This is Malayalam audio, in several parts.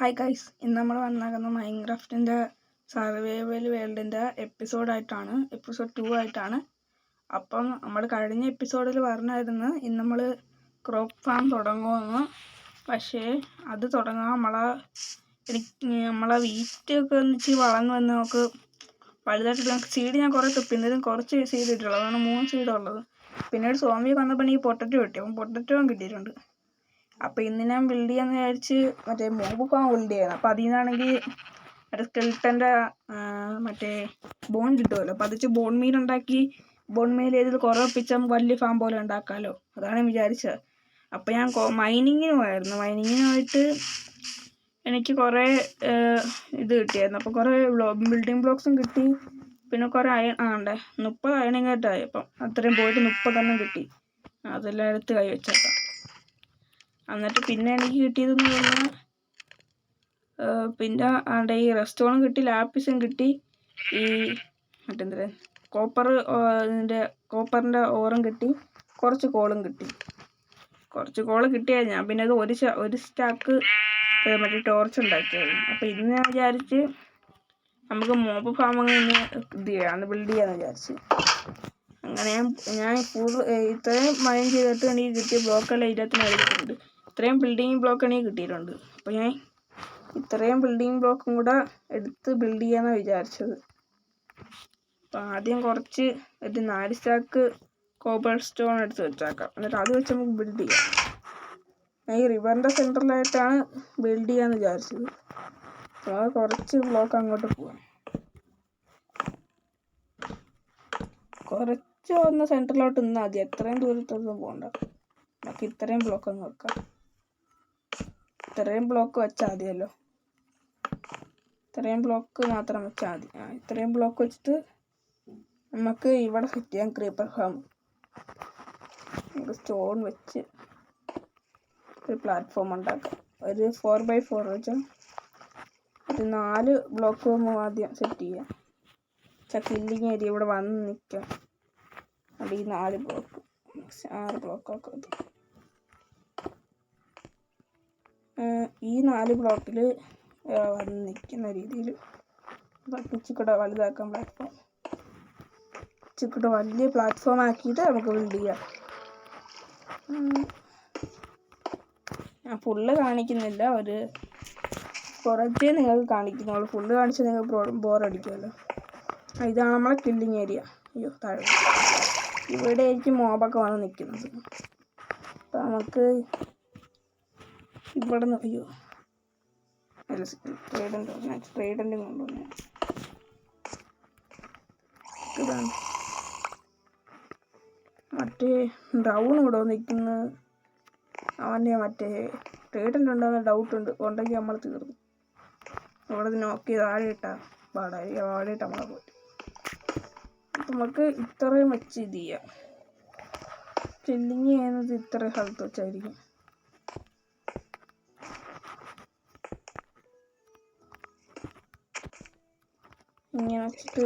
ഹായ് ഗൈസ്, ഇന്ന് നമ്മൾ വന്നാകുന്ന മൈൻക്രാഫ്റ്റിൻ്റെ സർവൈവൽ വേൾഡിൻ്റെ എപ്പിസോഡ് 2 ആയിട്ടാണ്. അപ്പം നമ്മൾ കഴിഞ്ഞ എപ്പിസോഡിൽ പറഞ്ഞായിരുന്നു ഇന്ന് നമ്മൾ ക്രോപ്പ് ഫാം തുടങ്ങുമെന്ന്. പക്ഷേ അത് തുടങ്ങാൻ നമ്മളെ വീറ്റൊക്കെ ഒന്നിച്ച് വളർന്നു വന്ന് നമുക്ക് വലുതായിട്ട് സീഡ് ഞാൻ കുറേ തുപ്പിന്നതും കുറച്ച് സീഡ് ഇട്ടുള്ളൂ. അതാണ് 3 സീഡ് ഉള്ളത്. പിന്നീട് സോംബി വന്നപ്പോൾ എനിക്ക് പൊട്ടറ്റോ കിട്ടി. അപ്പം പൊട്ടറ്റോ കിട്ടിയിട്ടുണ്ട്. അപ്പോൾ ഇന്ന് ഞാൻ ബിൽഡ് ചെയ്യാന്ന് വിചാരിച്ച് മറ്റേ മോബ് ഫാം ബിൽഡ് ചെയ്യണം. അപ്പോൾ അതിൽ നിന്നാണെങ്കിൽ മറ്റേ സ്കെൽട്ടൻ്റെ മറ്റേ ബോൺ കിട്ടുമല്ലോ. അപ്പോൾ അത് ബോൺ മീൽ ഉണ്ടാക്കി ബോൺ മീൽ ചെയ്ത് കുറേ ഒപ്പിച്ചാൽ വലിയ ഫാം പോലെ ഉണ്ടാക്കാമല്ലോ. അതാണ് ഞാൻ വിചാരിച്ചത്. അപ്പോൾ ഞാൻ മൈനിങ്ങിന് പോയായിരുന്നു. മൈനിങ്ങിന് പോയിട്ട് എനിക്ക് കുറേ ഇത് കിട്ടിയായിരുന്നു. അപ്പോൾ കുറേ ബിൽഡിംഗ് ബ്ലോക്സും കിട്ടി. പിന്നെ കുറേ അയൺ 30 അയണിങ്ങായിട്ടായി. അപ്പം അത്രയും പോയിട്ട് 30 കിട്ടി. അതെല്ലാം എടുത്ത് കൈ വെച്ചേക്കാം. എന്നിട്ട് പിന്നെ എനിക്ക് കിട്ടിയതെന്ന് പറഞ്ഞാൽ പിന്നെ ഈ റെസ്റ്റോറും കിട്ടി, ലാപ്പിസും കിട്ടി, ഈ മറ്റെന്താ കോപ്പറിൻ്റെ ഓറും കിട്ടി, കുറച്ച് കോളും കിട്ടി. കുറച്ച് കോള് കിട്ടിയാൽ ഞാൻ പിന്നെ അത് ഒരു സ്റ്റാക്ക് മറ്റേ ടോർച്ച് ഉണ്ടാക്കിയായിരുന്നു. അപ്പോൾ ഇന്ന് ഞാൻ വിചാരിച്ച് നമുക്ക് മോബ് ഫാമിങ് ഒന്ന് ബിൽഡ് ചെയ്യാമെന്ന് വിചാരിച്ച്. അങ്ങനെ ഞാൻ ഇത്രയും മൈൻ ചെയ്തിട്ട് എനിക്ക് കിട്ടിയ ബ്ലോക്കെല്ലാം ഇതിനകത്ത് എഴുതിയിട്ടുണ്ട്. ഇത്രയും ബിൽഡിങ് ബ്ലോക്ക് എനിക്ക് കിട്ടിയിട്ടുണ്ട്. അപ്പോൾ ഞാൻ ഇത്രയും ബിൽഡിങ് ബ്ലോക്കും കൂടെ എടുത്ത് ബിൽഡ് ചെയ്യാമെന്നാണ് വിചാരിച്ചത്. അപ്പോൾ ആദ്യം കുറച്ച് ഒരു 4 സ്റ്റാക്ക് കോബിൾ സ്റ്റോൺ എടുത്ത് വെച്ചേക്കാം. എന്നിട്ട് അത് വെച്ച് നമുക്ക് ബിൽഡ് ചെയ്യാം. ഞാൻ ഈ റിവറിൻ്റെ സെൻറ്ററിലായിട്ടാണ് ബിൽഡ് ചെയ്യാമെന്ന് വിചാരിച്ചത്. അപ്പോൾ കുറച്ച് ബ്ലോക്ക് അങ്ങോട്ട് പോവാം. കുറച്ച് ഒന്ന് സെൻറ്ററിലോട്ട് നിന്നാൽ മതി. എത്രയും ദൂരത്തൊന്നും പോകണ്ട. നമുക്ക് ഇത്രയും ബ്ലോക്ക് അങ്ങ് വെക്കാം. ഇത്രയും ബ്ലോക്ക് വെച്ചാൽ മതിയല്ലോ. ഇത്രയും ബ്ലോക്ക് മാത്രം വെച്ചാൽ മതി. ഇത്രയും ബ്ലോക്ക് വെച്ചിട്ട് നമുക്ക് ഇവിടെ സെറ്റ് ചെയ്യാം ക്രീപ്പർ ഫാം. നമുക്ക് സ്റ്റോൺ വെച്ച് ഒരു പ്ലാറ്റ്ഫോം ഉണ്ടാക്കാം. ഒരു 4x4 വെച്ചാൽ ഒരു 4 ബ്ലോക്ക് ആദ്യം സെറ്റ് ചെയ്യാം. കില്ലിങ് ഏരിയ ഇവിടെ വന്ന് നിൽക്കാം. അത് ഈ 4 ബ്ലോക്ക് 6 ബ്ലോക്കൊക്കെ മതി. ഈ 4 ബ്ലോക്കിൽ വന്ന് നിൽക്കുന്ന രീതിയിൽ ഇച്ചിക്കൂടെ വലുതാക്കാം പ്ലാറ്റ്ഫോം. ഇച്ചിക്കൂടെ വലിയ പ്ലാറ്റ്ഫോം ആക്കിയിട്ട് നമുക്ക് ബിൽഡ് ചെയ്യാം. ഞാൻ ഫുള്ള് കാണിക്കുന്നില്ല, ഒരു കുറച്ചേ നിങ്ങൾക്ക് കാണിക്കുന്നുള്ളൂ. ഫുള്ള് കാണിച്ചാൽ നിങ്ങൾക്ക് ബോറടിക്കുമല്ലോ. ഇതാണ് നമ്മളെ കില്ലിങ് ഏരിയ. അയ്യോ, താഴെ ഇവിടെ ആയിരിക്കും മോബൊക്കെ വന്ന് നിൽക്കുന്നത്. അപ്പം നമുക്ക് ഇവിടെ നിന്ന് അയ്യോ അല്ല ട്രേഡൻ്റ് കൊണ്ടുവന്നു. ഇതാണ് മറ്റേ ഡൗൺ ഇവിടെ നിൽക്കുന്നത്. അവൻ്റെ മറ്റേ ട്രേഡൻ്റ് ഉണ്ടോയെന്ന് ഡൗട്ടുണ്ട്. ഉണ്ടെങ്കിൽ നമ്മൾ തീർന്നു. ഇവിടെ നിന്ന് നോക്കി താഴെ ഇട്ടാൽ പാടായി. താഴെ ഇട്ട് നമ്മളെ പോയി. നമുക്ക് ഇത്രയും വെച്ച് ഇത് ചെയ്യാം. കില്ലിങ് ചെയ്യുന്നത് ഇത്രയും സ്ഥലത്ത് വെച്ചായിരിക്കും. ഇങ്ങനെ വെച്ചിട്ട്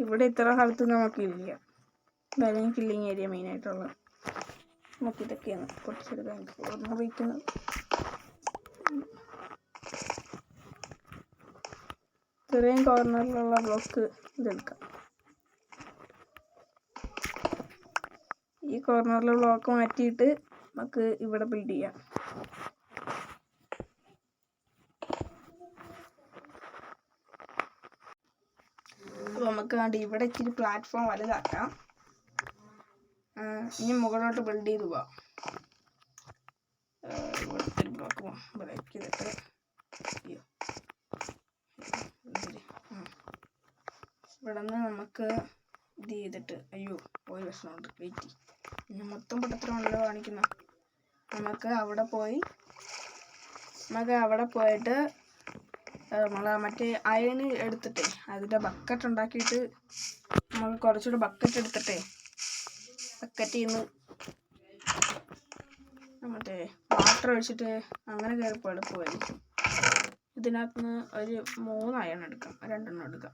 ഇവിടെ ഇത്ര സ്ഥലത്ത് നമുക്ക് ഇല്ല. വേറെ കില്ലിങ് ഏരിയ മെയിനായിട്ടുള്ള നമുക്ക് ഇതൊക്കെയാണ് പൊട്ടിച്ചെടുക്കാൻ ഉപയോഗിക്കുന്നത്. ഇത്രയും കോർണറിലുള്ള ബ്ലോക്ക് ഇതെടുക്കാം. ഈ കോർണറിലെ ബ്ലോക്ക് മാറ്റിയിട്ട് നമുക്ക് ഇവിടെ ബിൽഡ് ചെയ്യാം. അപ്പോൾ നമുക്ക് വേണ്ടി ഇവിടെ ഇച്ചിരി പ്ലാറ്റ്ഫോം വലുതാക്കാം. ഇനി മുകളിലോട്ട് ബിൽഡ് ചെയ്ത് പോവാം. ഇവിടുത്തെ ബ്ലോക്ക് ബ്രേക്ക് ചെയ്തിട്ട് ഇവിടെ നിന്ന് നമുക്ക് ഇത് ചെയ്തിട്ട് പോയി പ്രശ്നമുണ്ട്. വെയിറ്റ് ഞാൻ മൊത്തം പൊട്ടത്തിലുണ്ടല്ലോ കാണിക്കുന്ന. നമുക്ക് അവിടെ പോയിട്ട് നമ്മളെ മറ്റേ അയണ് എടുത്തിട്ടേ അതിൻ്റെ ബക്കറ്റ് ഉണ്ടാക്കിയിട്ട് നമുക്ക് കുറച്ചുകൂടെ ബക്കറ്റ് എടുത്തിട്ടേ ബക്കറ്റിൽ നിന്ന് മറ്റേ വാട്ടർ ഒഴിച്ചിട്ട് അങ്ങനെ കയറിപ്പോൾ എളുപ്പമായിരിക്കും. ഇതിനകത്ത് നിന്ന് ഒരു 3 അയൺ എടുക്കാം, 2 എടുക്കാം.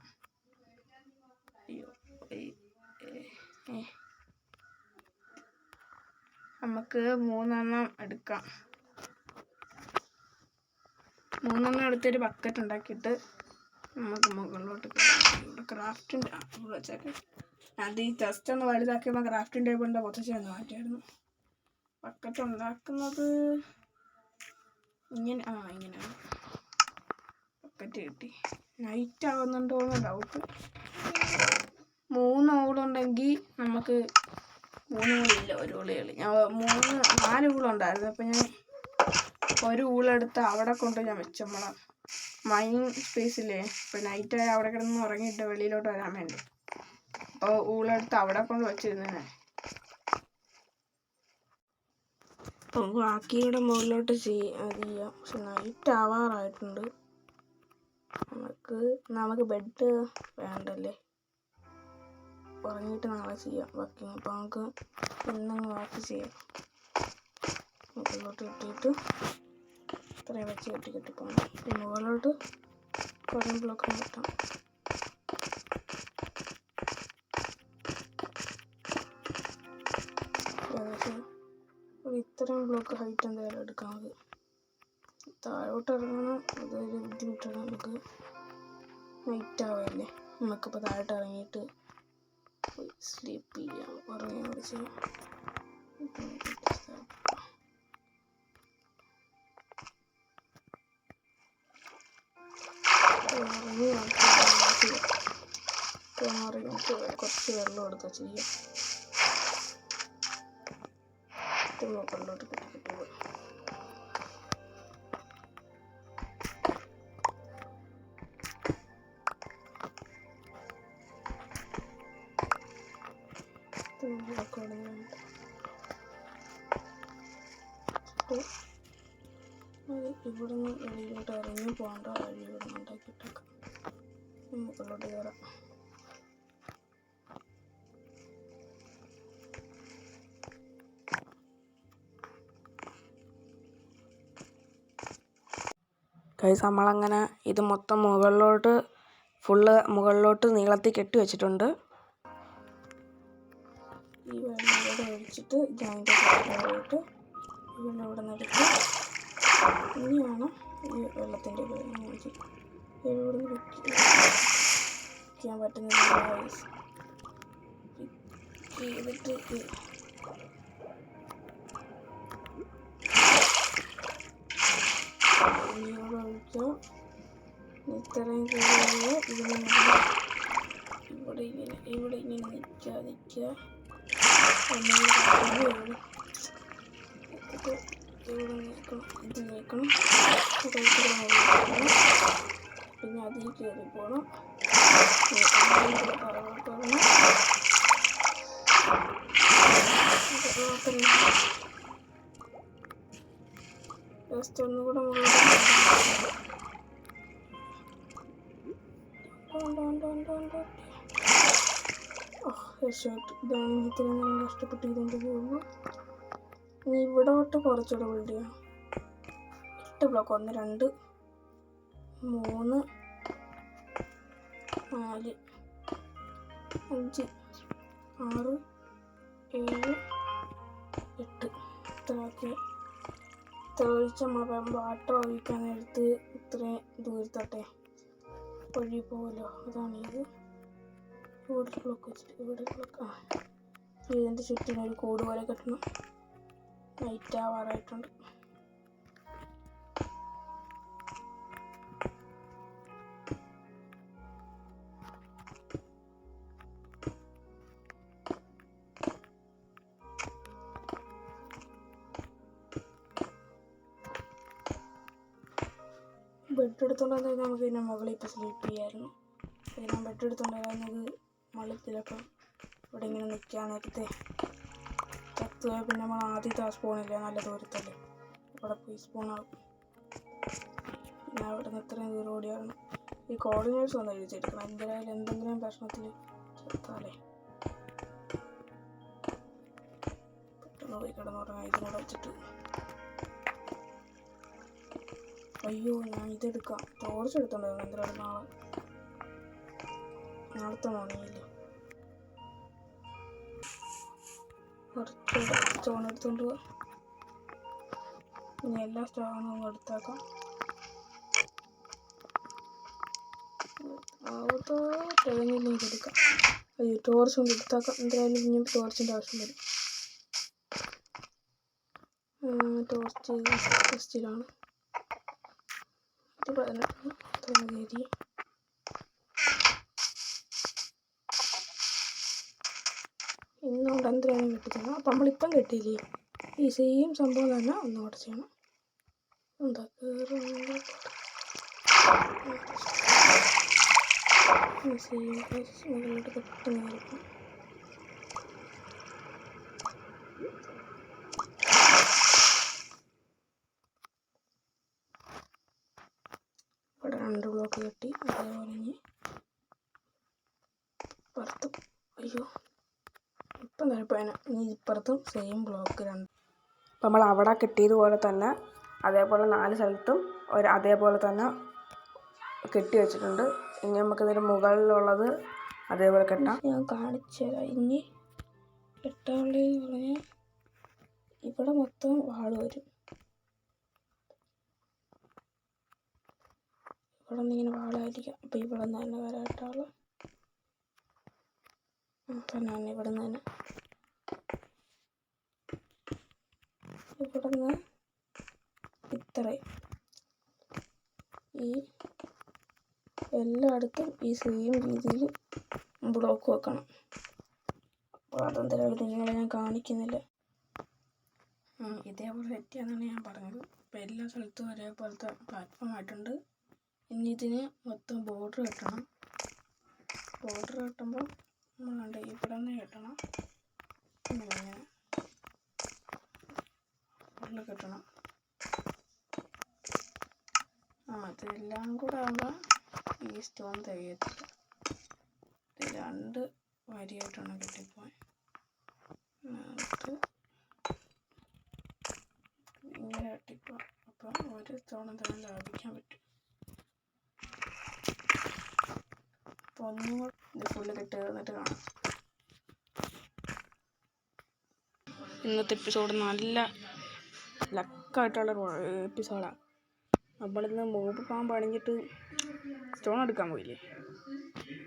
നമുക്ക് 3 എടുക്കാം. 3 എടുത്തൊരു ബക്കറ്റ് ഉണ്ടാക്കിയിട്ട് നമുക്ക് മുകളിലോട്ട് ക്രാഫ്റ്റിൻ്റെ വെച്ചേക്കാം. അത് ഈ ജസ്റ്റ് ഒന്ന് വലുതാക്കിയപ്പോൾ ക്രാഫ്റ്റിംഗ് ടേബിളിൻ്റെ പൊസിഷൻ ഒന്ന് മാറ്റിയായിരുന്നു. ബക്കറ്റ് ഉണ്ടാക്കുന്നത് ഇങ്ങനെയാണ്. ബക്കറ്റ് കിട്ടി. നൈറ്റ് ആവുന്നുണ്ടോ എന്ന് ഡൗട്ട്. 3 ഊളുണ്ടെങ്കിൽ നമുക്ക് 3 ഊളില്ല, ഒരു ഊളികളി. ഞാൻ 4 ഊളുണ്ടായിരുന്നു. അപ്പം ഞാൻ ഒരു ഊളെടുത്ത് അവിടെ കൊണ്ട് ഞാൻ വെച്ചു. നമ്മളെ മൈനിങ് സ്പേസില്ലേ, ഇപ്പം നൈറ്റായി അവിടെ കിടന്ന് ഉറങ്ങിയിട്ട് വെളിയിലോട്ട് വരാൻ വേണ്ടി. അപ്പോൾ ഊളെടുത്ത് അവിടെ കൊണ്ട് വെച്ചിരുന്നേ. അപ്പം ബാക്കിയുടെ മുകളിലോട്ട് ചെയ്യാം. പക്ഷെ നൈറ്റ് ആവാറായിട്ടുണ്ട്. നമുക്ക് ബെഡ് വേണ്ടല്ലേ, ഉറങ്ങിയിട്ട് നാളെ ചെയ്യാം ബാക്കി. അപ്പം നമുക്ക് ഇന്നങ്ങ് ബാക്കി ചെയ്യാം. മുകളിലോട്ട് കിട്ടിയിട്ട് ഇത്രയും വെച്ച് കെട്ടിപ്പോകണം. മുകളിലോട്ട് കുറേ ബ്ലോക്ക് കിട്ടാം. ഇത്രയും ബ്ലോക്ക് ഹൈറ്റ് എന്തായാലും എടുക്കാം. അത് താഴോട്ട് ഇറങ്ങണം, അതൊരു ബുദ്ധിമുട്ടാണ്. നമുക്ക് നൈറ്റ് ആവല്ലേ, നമുക്കിപ്പോൾ താഴോട്ട് ഇറങ്ങിയിട്ട് സ്ലീപ്പ് ചെയ്യാം, ഉറങ്ങുകയും ചെയ്യാം. കുറച്ച് വെള്ളം എടുത്ത് ചെയ്യാം. മുകളിലോട്ട് കെട്ടി പോയി. ഇവിടെ നിന്ന് വെളിയിലോട്ട് ഇറങ്ങി പോകേണ്ട വഴി ഇവിടെ നിന്ന് ഉണ്ടാക്കിയിട്ടേക്കാം. മുകളിലോട്ട് കയറാം. ഗൈസ്, നമ്മളങ്ങനെ ഇത് മൊത്തം മുകളിലോട്ട് നീളത്തിൽ കെട്ടി വെച്ചിട്ടുണ്ട്. ഈ വെള്ളം ഇവിടെ ഒഴിച്ചിട്ട് ജോയിൻ്റ് പോയിട്ട് ഇവിടെ നിന്നെടുത്ത് ഇനിയാണ് ഈ വെള്ളത്തിൻ്റെ ഇവിടെ വയ്ക്കാൻ പറ്റുന്നില്ല. ചെയ്തിട്ട് ഇവിടെ ഒഴിക്കാം. ഇത്രയും കൂടുതൽ ഇവിടെ ഇങ്ങനെ നിൽക്കുക. ഇവിടെ നീക്കണം, ഇത് നീക്കണം. പിന്നെ അതിൽ കയറി പോകണം. ജസ്റ്റ് ഒന്നുകൂടെ ഇതാണ് ഇത്രയും നേരം കഷ്ടപ്പെട്ട് ഇതുകൊണ്ട് പോകുമ്പോൾ. ഇനി ഇവിടെ തൊട്ട് കുറച്ചുകൂടെ ബിൽഡ് ചെയ്യണം. 8 ബ്ലോക്ക് 1 2 3 4 5 6 7 8 ഇത്രയൊക്കെ ഒഴിച്ച് വാട്ടർ ഒഴിക്കാൻ എടുത്ത് ഇത്രയും ദൂരത്തോട്ടെ ഒഴി പോകല്ലോ. അതാണിത്. ഇവിടെ ബ്ലോക്ക് വെച്ചിട്ട് ഇതിൻ്റെ ചുറ്റിനും ഒരു കോഡ് പോലെ കെട്ടണം. നൈറ്റ് ആവാറായിട്ടുണ്ട്. ബെഡ് എടുത്തോണ്ടായിരുന്നു നമുക്ക് ഇതിൻ്റെ മുകളിൽ ഇപ്പോൾ സ്ലീപ്പ് ചെയ്യാമായിരുന്നു. ഞാൻ ബെഡ് എടുത്തോണ്ടായിരുന്നത് മളിത്തിലപ്പം ഇവിടെ ഇങ്ങനെ നിൽക്കാൻ നേരത്തെ ചത്തുപോയാൽ പിന്നെ നമ്മൾ ആദ്യത്തെ ആ സ്പൂണില്ല, നല്ല ദൂരത്തല്ലേ, അവിടെ പോയി സ്പൂണാകും. പിന്നെ അവിടെ നിന്ന് ഇത്രയും ദൂരം ഓടിയാണ്. ഈ കോർഡിനേറ്റ്സ് ഒന്ന് എഴുതിയെടുക്കണം. എന്തായാലും എന്തെങ്കിലും പ്രശ്നത്തിൽ ചത്താലേ പെട്ടെന്ന് പോയി കിടന്നുറങ്ങാം. ഇതിനോട് വെച്ചിട്ട് അയ്യോ, ഞാൻ ഇതെടുക്കാം. ടോർച്ച് എടുത്തോണ്ടായിരുന്നു. എന്തായാലും നാളത്തെ മോർണിംഗില്ലേ കുറച്ച് സ്റ്റോൺ എടുത്തുകൊണ്ട് പോവാം. ഇനി എല്ലാ സ്റ്റോണും ഒന്ന് എടുത്താക്കാം. തികഞ്ഞില്ലെങ്കിൽ എടുക്കാം. അയ്യോ, ടോർച്ച് കൊണ്ട് എടുത്താക്കാം. എന്തായാലും ഇനിയും ടോർച്ചിൻ്റെ ആവശ്യം വരും. ടോർച്ച് ടെസ്റ്റിലാണ്. ഇത് 18 ഇന്നുകൊണ്ട് എന്തിനാണ് കെട്ടിത്തരണം. അപ്പം നമ്മളിപ്പം കെട്ടിയില്ലേ, ഈ സെയിം സംഭവം തന്നെ ഒന്നുകൂടെ ചെയ്യണം. എന്താ സെയിം പ്രോസസ് മുകളിലോട്ട് പെട്ടെന്ന് കയറിപ്പം. ഇവിടെ 2 ബ്ലോക്ക് കെട്ടി. അതേപോലെ ഇനി ഇപ്പുറത്തും. അയ്യോ, ഇപ്പം താഴെപ്പോയതിന്. ഇനി ഇപ്പുറത്തും സെയിം ബ്ലോക്ക് 2. അപ്പം നമ്മൾ അവിടെ കെട്ടിയതുപോലെ തന്നെ അതേപോലെ 4 സ്ഥലത്തും അതേപോലെ തന്നെ കെട്ടി വെച്ചിട്ടുണ്ട്. ഇനി നമുക്കിതിന് മുകളിലുള്ളത് അതേപോലെ കെട്ടാം. ഞാൻ കാണിച്ചു തരാം. ഇനി കെട്ടാനുള്ളതെന്ന് പറഞ്ഞാൽ ഇവിടെ മൊത്തം വാൾ വരും. ഇവിടെ നിന്ന് ഇങ്ങനെ വാളായിരിക്കാം. അപ്പം ഇവിടെ നിന്ന് തന്നെ വരാട്ടുള്ള തന്നെ ഇവിടെ നിന്ന് തന്നെ ഇവിടെ നിന്ന് ഇത്രയും ഈ എല്ലായിടത്തും ഈ സെയിം രീതിയിൽ ബ്ലോക്ക് വെക്കണം. അപ്പോൾ അതെന്തായാലും നിങ്ങളെ ഞാൻ കാണിക്കുന്നില്ല. ഇതേപോലെ സെറ്റ് ചെയ്യാന്നാണ് ഞാൻ പറഞ്ഞത്. അപ്പോൾ എല്ലാ സ്ഥലത്തും ഒരേപോലത്തെ പ്ലാറ്റ്ഫോം ആയിട്ടുണ്ട്. ഇനി ഇതിന് മൊത്തം ബോർഡർ കെട്ടണം. ബോർഡർ കെട്ടുമ്പോൾ നമ്മളുണ്ട് ഇവിടെ നിന്ന് കെട്ടണം. ഇങ്ങനെ ഉള്ളിൽ കെട്ടണം. അതെല്ലാം കൂടെ ആകുമ്പോൾ ഈ സ്റ്റോൺ തികയത്തില്ല. 2 വരിയായിട്ടാണ് കെട്ടിപ്പോയി. എന്നിട്ട് ഇങ്ങനെ കെട്ടിപ്പോവാം. അപ്പം ഒരു സ്റ്റോൺ തന്നെ ലാഭിക്കാൻ പറ്റും. അപ്പോൾ ഒന്നും കൂടെ ഇത് ഫുള്ള് കെട്ടി തന്നിട്ട് കാണാം. ഇന്നത്തെ എപ്പിസോഡ് നല്ല ലക്കായിട്ടുള്ള എപ്പിസോഡാണ്. നമ്മളിന്ന് മോബ് പാമ്പ് അണിഞ്ഞിട്ട് സ്റ്റോൺ എടുക്കാൻ പോയില്ലേ.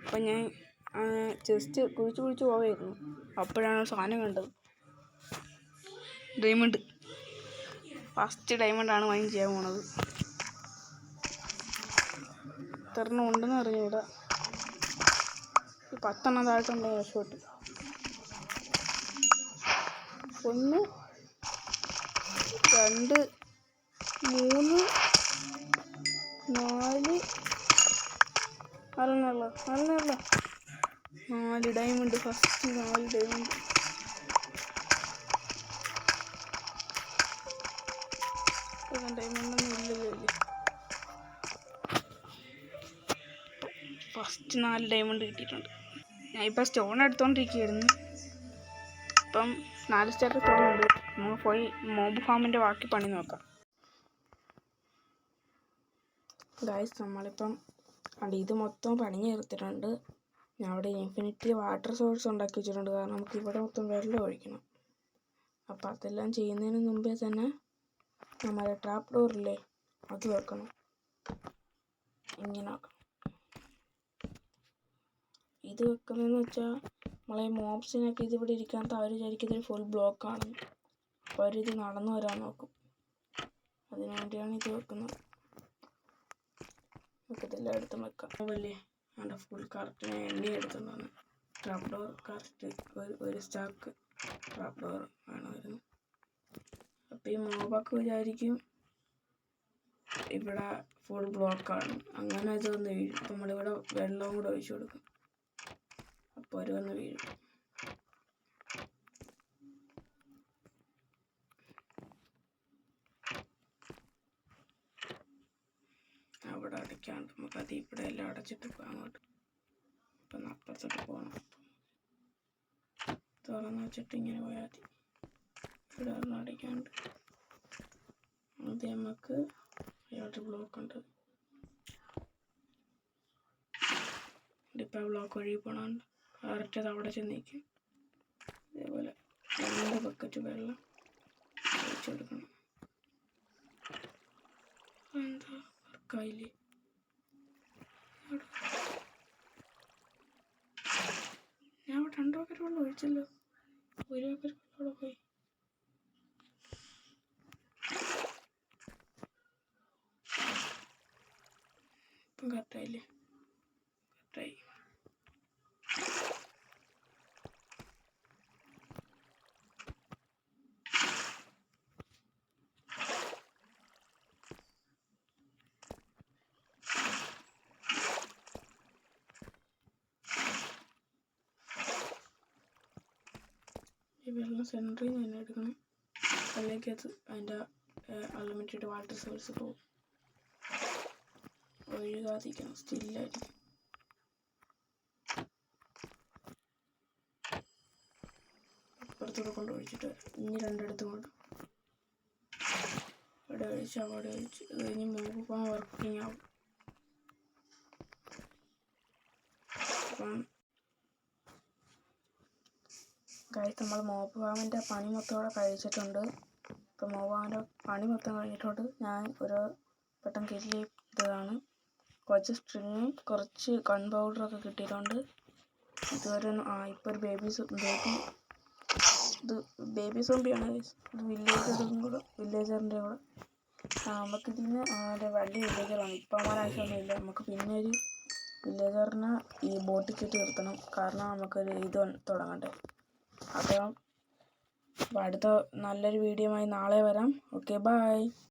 അപ്പം ഞാൻ ജസ്റ്റ് കുഴിച്ച് പോവായിരുന്നു. അപ്പോഴാണ് സാധനം കണ്ടത്. ഡയമണ്ട്. ഫസ്റ്റ് ഡയമണ്ടാണ് മൈൻ ചെയ്യാൻ പോണത്. എത്രണ്ണം ഉണ്ടെന്ന് അറിഞ്ഞൂടാ. 10 താഴെട്ടുണ്ടെങ്കിൽ രക്ഷപ്പെട്ടു. 1 2 3 4 4 ഡയമണ്ട്. First 4 diamond. ഡയമണ്ടൊന്നും ഇല്ലല്ലോ. ഫസ്റ്റ് 4 ഡയമണ്ട് കിട്ടിയിട്ടുണ്ട്. ഞാൻ ഇപ്പം സ്റ്റോൺ എടുത്തോണ്ടിരിക്കുകയായിരുന്നു. ഇപ്പം 4 സ്റ്റാർ സ്റ്റോൺ ഉണ്ട്. നമുക്ക് പോയി മോബ് ഫാമിൻ്റെ ബാക്കി പണി നോക്കാം. ഗൈസ്, നമ്മളിപ്പം ഇത് മൊത്തം പണിഞ്ഞ് നിർത്തിയിട്ടുണ്ട്. ഞാൻ അവിടെ ഇൻഫിനിറ്റി വാട്ടർ സോഴ്സ് ഉണ്ടാക്കി വെച്ചിട്ടുണ്ട്. കാരണം നമുക്ക് ഇവിടെ മൊത്തം വെള്ളം ഒഴിക്കണം. അപ്പം അതെല്ലാം ചെയ്യുന്നതിന് മുമ്പേ തന്നെ നമ്മുടെ ട്രാപ്പ് ഡോറില്ലേ അത് വെക്കണം. ഇങ്ങനെ വെക്കണം. ഇത് വെക്കുന്നതെന്ന് വെച്ചാൽ നമ്മളെ മോബ്സിനൊക്കെ ഇതിവിടെ ഇരിക്കാത്ത അവർ വിചാരിക്കും ഇതൊരു ഫുൾ ബ്ലോക്കാണ്. അപ്പോൾ അവരിത് നടന്നു വരാൻ നോക്കും. അതിനു വേണ്ടിയാണ് ഇത് വെക്കുന്നത്. നമുക്കിതെല്ലാം എടുത്തും വെക്കാം. അതല്ലേ അവിടെ ഫുൾ കറക്റ്റ് എണ്ണി എടുത്തുകൊണ്ടാണ്. ട്രാപ്പ് ഡോർ കറക്റ്റ് ഒരു സ്റ്റാക്ക് ട്രാപ്പ് ഡോർ വേണമായിരുന്നു. അപ്പോൾ ഈ മോബൊക്കെ വിചാരിക്കും ഇവിടെ ഫുൾ ബ്ലോക്കാണ്. അങ്ങനെ ഇത് വന്ന് വീഴും. അപ്പം നമ്മളിവിടെ വെള്ളവും കൂടെ ഒഴിച്ചു കൊടുക്കും. അപ്പോൾ അവർ വന്ന് വീഴും. അവിടെ അടയ്ക്കാണ്ട് നമുക്കത് ഇവിടെ എല്ലാം അടച്ചിട്ട് പോകാം അങ്ങോട്ട്. അപ്പം അപ്പുറത്തോട്ട് പോകണം. തുറന്ന് വെച്ചിട്ട് ഇങ്ങനെ പോയാൽ മതി. ഇവിടെ ഒന്നും അടയ്ക്കാണ്ട് അത് നമുക്ക് അയാളുടെ ബ്ലോക്ക് ഉണ്ട്. ഇപ്പം ബ്ലോക്ക് വഴി പോകണം. കറക്റ്റ് അത് അവിടെ ചെന്നിരിക്കും. അതേപോലെ 2 ബക്കറ്റ് വെള്ളം ഒഴിച്ചെടുക്കണം. എന്താ വർക്കായില്ലേ? ഞാൻ അവിടെ 2 ബക്കറ്റ് വെള്ളം ഒഴിച്ചല്ലോ. 1 ബക്കറ്റ് വെള്ളം പോയി. ഇപ്പം കറക്റ്റായില്ലേ? കറക്റ്റായി. ഈ വെള്ളം സെൻറ്ററിൽ നിന്ന് തന്നെ എടുക്കണം, അല്ലെങ്കിൽ അത് അതിൻ്റെ അൺലിമിറ്റഡ് വാട്ടർ സോഴ്സ് പോകും. ഒഴുകാതിരിക്കണം, സ്റ്റില്ലായിരിക്കും. അപ്പുറത്തോടെ കൊണ്ട് ഒഴിച്ചിട്ട് ഇനി 2 ഇടത്തും കൊണ്ട് ഇവിടെ ഒഴിച്ച് അവിടെ ഒഴിച്ച് കഴിഞ്ഞ് മോപ്പ് ഫാം വർക്കിംഗ് ആവും. അപ്പം ഗൈസ്, നമ്മൾ മോപ്പ് ഫാമിൻ്റെ പണി മൊത്തം ഇവിടെ കഴിച്ചിട്ടുണ്ട്. ഇപ്പം മോപ്പ് ഫാമിൻ്റെ പണി മൊത്തം കഴിഞ്ഞിട്ടുണ്ട്. ഞാൻ ഒരു പെട്ടെന്ന് കില്ല് ചെയ്തതാണ്. കുറച്ച് സ്ട്രിങ്ങും കുറച്ച് ഗൺ പൗഡറൊക്കെ കിട്ടിയിട്ടുണ്ട്. ഇതുവരെ ഇപ്പോൾ ഒരു ബേബി സോംബിയാണ്. ഇത് വില്ലേജറിൻ്റെ കൂടെ നമുക്കിതിന് വലിയ വില്ലേജറാണ്. ഇപ്പം ആവശ്യമൊന്നുമില്ല. നമുക്ക് പിന്നെ ഒരു വില്ലേജറിനെ ഈ ബോട്ടിൽ കയറ്റി നിർത്തണം, കാരണം നമുക്കൊരു ഇത് തുടങ്ങണ്ടേ. അപ്പം അടുത്ത നല്ലൊരു വീഡിയോയുമായി നാളെ വരാം. Okay, by.